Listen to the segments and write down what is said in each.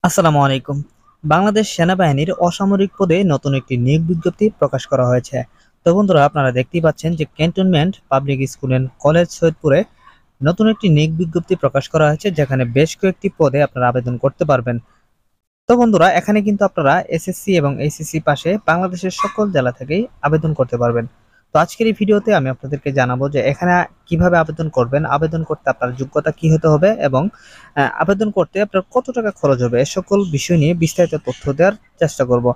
আসসালামু আলাইকুম। বাংলাদেশ সেনাবাহিনীর অসামরিক পদে নতুন একটি নিয়োগ বিজ্ঞপ্তি প্রকাশ করা হয়েছে। তো বন্ধুরা, আপনারা দেখতেই পাচ্ছেন যে cantonment public school and college সৈয়দপুরে নতুন একটি নিয়োগ বিজ্ঞপ্তি প্রকাশ করা হয়েছে, যেখানে বেশ কয়েকটি পদে আপনারা আবেদন করতে পারবেন। তো বন্ধুরা, এখানে কিন্তু আপনারা এসএসসি এবং এইচএসসি পাশে বাংলাদেশের সকল জেলা থেকেই আবেদন করতে পারবেন। তো আজকের এই ভিডিওতে আমি আপনাদেরকে জানাবো যে এখানে কিভাবে আবেদন করবেন, আবেদন করতে আপনার যোগ্যতা কি হতে হবে এবং আবেদন করতে আপনার কত টাকা খরচ হবে, এ সকল বিষয় নিয়ে বিস্তারিত তথ্য দেওয়ার চেষ্টা করব।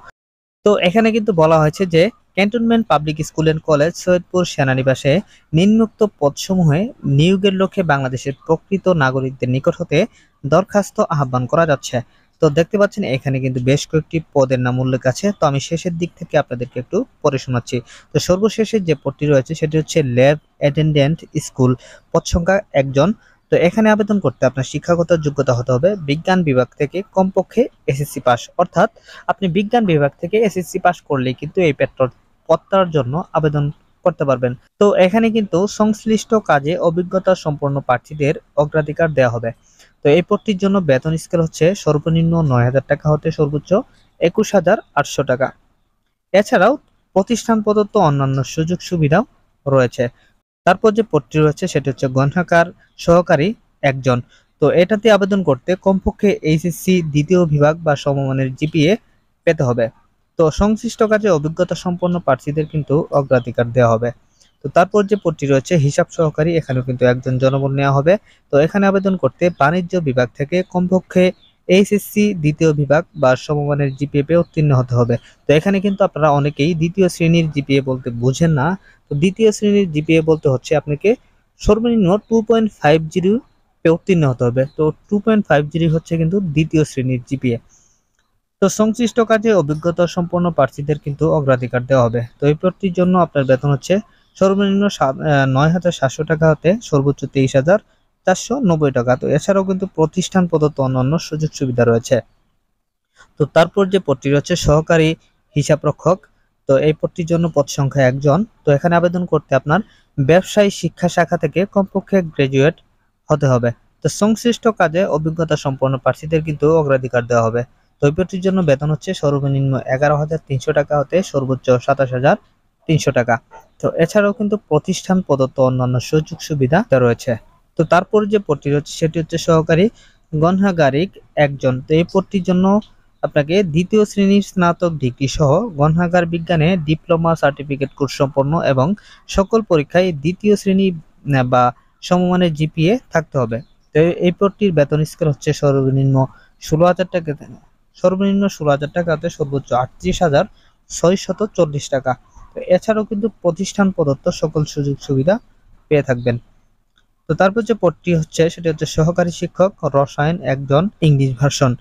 তো এখানে কিন্তু বলা হয়েছে যে cantonment public school and college Saidpur সেনানিবাসে নিম্নোক্ত পদসমূহে নিয়োগের লক্ষ্যে বাংলাদেশের প্রকৃত নাগরিকদের নিকট হতে দরখাস্ত আহ্বান করা যাচ্ছে। তো দেখতে পাচ্ছেন এখানে কিন্তু বেশ কয়েকটি পদের নাম উল্লেখ আছে। তো আমি শেষের দিক থেকে আপনাদেরকে একটু পড়ে শোনাচ্ছি। তো সর্বশেষে যে পদটি রয়েছে সেটি হচ্ছে ল্যাব অ্যাটেন্ডেন্ট স্কুল, পদ সংখ্যা একজন। তো এখানে আবেদন করতে আপনার শিক্ষাগত যোগ্যতা হতে হবে বিজ্ঞান বিভাগ থেকে কমপক্ষে এসএসসি পাস, অর্থাৎ আপনি বিজ্ঞান বিভাগ থেকে এসএসসি পাস করলেই কিন্তু এই পদটার জন্য আবেদন করতে পারবেন। তো এখানে কিন্তু সংশ্লিষ্ট কাজে অভিজ্ঞতা সম্পন্ন প্রার্থীদের অগ্রাধিকার দেওয়া হবে। তো এই পদটির জন্য বেতন স্কেল হচ্ছে সর্বনিম্ন ৯,০০০ টাকা হতে সর্বোচ্চ ২১,৮০০ টাকা। এছাড়াও প্রতিষ্ঠান প্রদত্ত অন্যান্য সুযোগ সুবিধাও রয়েছে। তারপর যে পদটি রয়েছে সেটি হচ্ছে গ্রন্থাগার সহকারী একজন। তো এটাতে আবেদন করতে কমপক্ষে এইচএসসি দ্বিতীয় বিভাগ বা সমমানের জিপিএ পেতে হবে। তো সংশ্লিষ্ট কাজে অভিজ্ঞতা সম্পন্ন প্রার্থীদের কিন্তু অগ্রাধিকার দেওয়া হবে। তো তারপর যে পদটি রয়েছে হিসাব সহকারী, এখানেও কিন্তু একজন জনবল নেওয়া হবে। তো এখানে আবেদন করতে বাণিজ্য বিভাগ থেকে কমপক্ষে এইচএসসি দ্বিতীয় বিভাগ বা সমমানের জিপিএ পেয়ে উত্তীর্ণ হতে হবে। তো এখানে কিন্তু আপনারা অনেকেই দ্বিতীয় শ্রেণীর জিপিএ বলতে বুঝেন না। তো দ্বিতীয় শ্রেণীর জিপিএ বলতে হচ্ছে আপনাকে সর্বনিম্ন 2.50 পে উত্তীর্ণ হতে হবে। তো 2.50 হচ্ছে কিন্তু দ্বিতীয় শ্রেণীর জিপিএ। তো সংশ্লিষ্ট কাজে অভিজ্ঞতা সম্পন্ন প্রার্থীদের কিন্তু অগ্রাধিকার দেওয়া হবে। তো এই পদটির জন্য আপনার বেতন হচ্ছে সর্বনিম্ন ৯,৭০০ টাকা হতে সর্বোচ্চ ২৩,৪৯০ টাকা। তো এছাড়াও কিন্তু প্রতিষ্ঠান প্রদত্ত অন্যান্য সুযোগ সুবিধা রয়েছে। তো তারপর যে পদটি রয়েছে সহকারী হিসাবরক্ষক। তো এই পদটির জন্য পদ সংখ্যা একজন। তো এখানে আবেদন করতে আপনার ব্যবসায়ী শিক্ষা শাখা থেকে কমপক্ষে গ্রাজুয়েট হতে হবে। তো সংশ্লিষ্ট কাজে অভিজ্ঞতা সম্পন্ন প্রার্থীদের কিন্তু অগ্রাধিকার দেওয়া হবে। তো এই পদটির জন্য বেতন হচ্ছে সর্বনিম্ন ১১,৩০০ টাকা হতে সর্বোচ্চ ২৭,৩০০ টাকা। তো এছাড়াও কিন্তু প্রতিষ্ঠান প্রদত্ত অন্যান্য সুযোগ সুবিধা রয়েছে। তো তারপর যে পদটি রয়েছে সেটি হচ্ছে সহকারী গণহাগারিক একজন। তো এই পদটির জন্য আপনাকে দ্বিতীয় শ্রেণীর স্নাতক ডিগ্রি সহ গণহাগার বিজ্ঞানে ডিপ্লোমা সার্টিফিকেট কোর্স সম্পন্ন এবং সকল পরীক্ষায় দ্বিতীয় শ্রেণী বা সমমানের জিপিএ থাকতে হবে। তো এই পদটির বেতন স্কেল হচ্ছে সর্বনিম্ন ১৬,০০০ টাকা হতে সর্বোচ্চ ৩৮,৬৪০ টাকা। তো এছাড়াও কিন্তু প্রতিষ্ঠান প্রদত্ত সকল সুযোগ সুবিধা পেয়ে থাকবেন। তো তারপর যে পদটি হচ্ছে সেটি হচ্ছে সহকারী শিক্ষক রসায়ন একজন, ইংলিশ ভার্সন।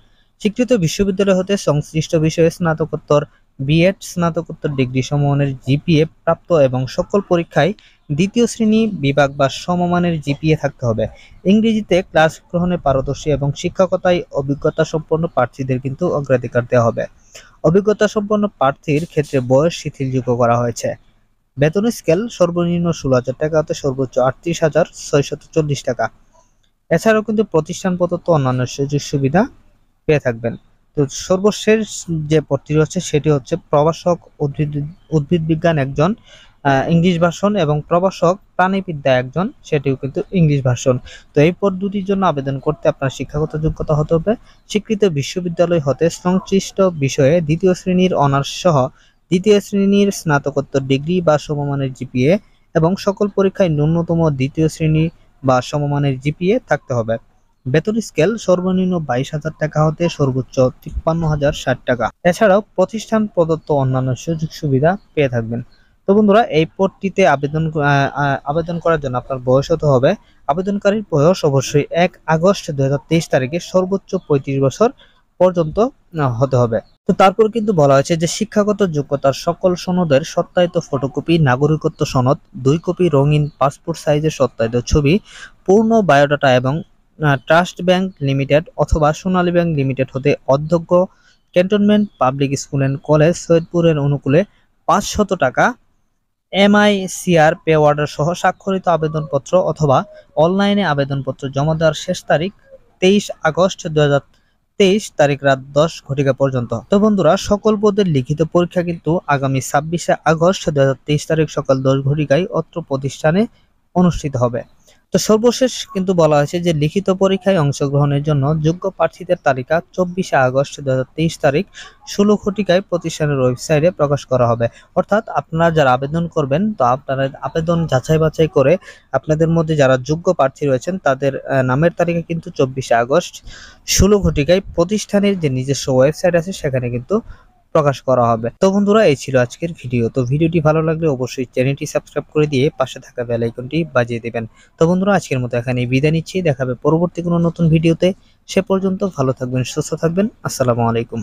স্বীকৃত বিশ্ববিদ্যালয় হতে সংশ্লিষ্ট বিষয়ে স্নাতকোত্তর, বিএড, স্নাতকোত্তর ডিগ্রি সমমানের জিপিএ প্রাপ্ত এবং সকল পরীক্ষায় দ্বিতীয় শ্রেণী বিভাগ বা সমমানের জিপিএ থাকতে হবে। ইংরেজিতে ক্লাস গ্রহণে পারদর্শী এবং শিক্ষকতায় অভিজ্ঞতা সম্পন্ন প্রার্থীদের কিন্তু অগ্রাধিকার দেওয়া হবে। অভিজ্ঞতা সম্পন্ন প্রার্থীর ক্ষেত্রে বয়স শিথিলযোগ্য করা হয়েছে। বেতন স্কেল সর্বনিম্ন ১৬,০০০ টাকা হতে সর্বোচ্চ ৩৮,৬৪০ টাকা। এছাড়াও কিন্তু প্রতিষ্ঠান প্রদত্ত অন্যান্য সুযোগ সুবিধা পেয়ে থাকবেন। তো সর্বশেষ যে পদটি রয়েছে সেটি হচ্ছে প্রভাষক উদ্ভিদ বিজ্ঞান একজন, ইংলিশ ভার্সন, এবং প্রভাষক প্রাণীবিদ্যা একজন, সেটিও কিন্তু ইংলিশ ভার্সন। তো এই পদ দুটির জন্য আবেদন করতে আপনার শিক্ষাগত যোগ্যতা হতে হবে স্বীকৃত বিশ্ববিদ্যালয় হতে সংশ্লিষ্ট বিষয়ে দ্বিতীয় শ্রেণীর অনার্স সহ দ্বিতীয় শ্রেণীর স্নাতকোত্তর ডিগ্রি বা সমমানের জিপিএ এবং সকল পরীক্ষায় ন্যূনতম দ্বিতীয় শ্রেণী বা সমমানের জিপিএ থাকতে হবে। বেতন স্কেল সর্বনিম্ন ২২,০০০ টাকা হতে সর্বোচ্চ ৫৩,০৬০ টাকা। এছাড়াও প্রতিষ্ঠান প্রদত্ত অন্যান্য সুযোগ সুবিধা পেয়ে থাকবেন। তো বন্ধুরা, এই পদটিতে আবেদন করার জন্য আপনার বয়স হতে হবে, আবেদনকারীর বয়স অবশ্যই ১ আগস্ট ২০২৩ তারিখে সর্বোচ্চ ৩৫ বছর পর্যন্ত হতে হবে। তো তারপর কিন্তু বলা হয়েছে যে শিক্ষাগত যোগ্যতার সকল সনদের সত্যায়িত ফটোকপি, নাগরিকত্ব সনদ, ২ কপি রঙিন পাসপোর্ট সাইজের সত্যায়িত ছবি, পূর্ণ বায়োডাটা এবং ট্রাস্ট ব্যাংক লিমিটেড অথবা সোনালী ব্যাংক লিমিটেড হতে অধ্যক্ষ cantonment public school and college সৈয়দপুরের অনুকূলে ৫০০ টাকা এমআইসিআর পে অর্ডার সহ স্বাক্ষরিত আবেদনপত্র অথবা অনলাইনে আবেদনপত্র জমা দেওয়ার শেষ তারিখ ২৩ আগস্ট 23 তারিখ রাত 10 ঘটিকা পর্যন্ত। তো বন্ধুরা, সকল পদের লিখিত পরীক্ষা কিন্তু আগামী 26শে আগস্ট 2023 তারিখ সকাল 10 ঘটিকায় অত্র প্রতিষ্ঠানে অনুষ্ঠিত হবে। তো সর্বশেষ কিন্তু বলা হয়েছে যে লিখিত পরীক্ষায় অংশগ্রহণের জন্য যোগ্য প্রার্থীদের তালিকা 24শে আগস্ট 2023 তারিখ 16 ঘটিকায় প্রতিষ্ঠানের ওয়েবসাইটে প্রকাশ করা হবে। অর্থাৎ আপনারা যারা আবেদন করবেন, তো আপনারা আবেদন যাচাই বাছাই করে আপনাদের মধ্যে যারা যোগ্য প্রার্থী রয়েছেন তাদের নামের তালিকা কিন্তু 24শে আগস্ট 16 ঘটিকায় প্রতিষ্ঠানের যে নিজস্ব ওয়েবসাইট আছে সেখানে কিন্তু প্রকাশ করা হবে। তো বন্ধুরা, এই ছিল আজকের ভিডিও। তো ভিডিওটি ভালো লাগলে অবশ্যই চ্যানেলটি সাবস্ক্রাইব করে দিয়ে পাশে থাকা বেল আইকনটি বাজিয়ে দিবেন। তো বন্ধুরা, আজকের মতো এখানেই বিদায় নিচ্ছি। দেখা হবে পরবর্তী কোনো নতুন ভিডিওতে। সে পর্যন্ত ভালো থাকবেন, সুস্থ থাকবেন। আসসালামু আলাইকুম।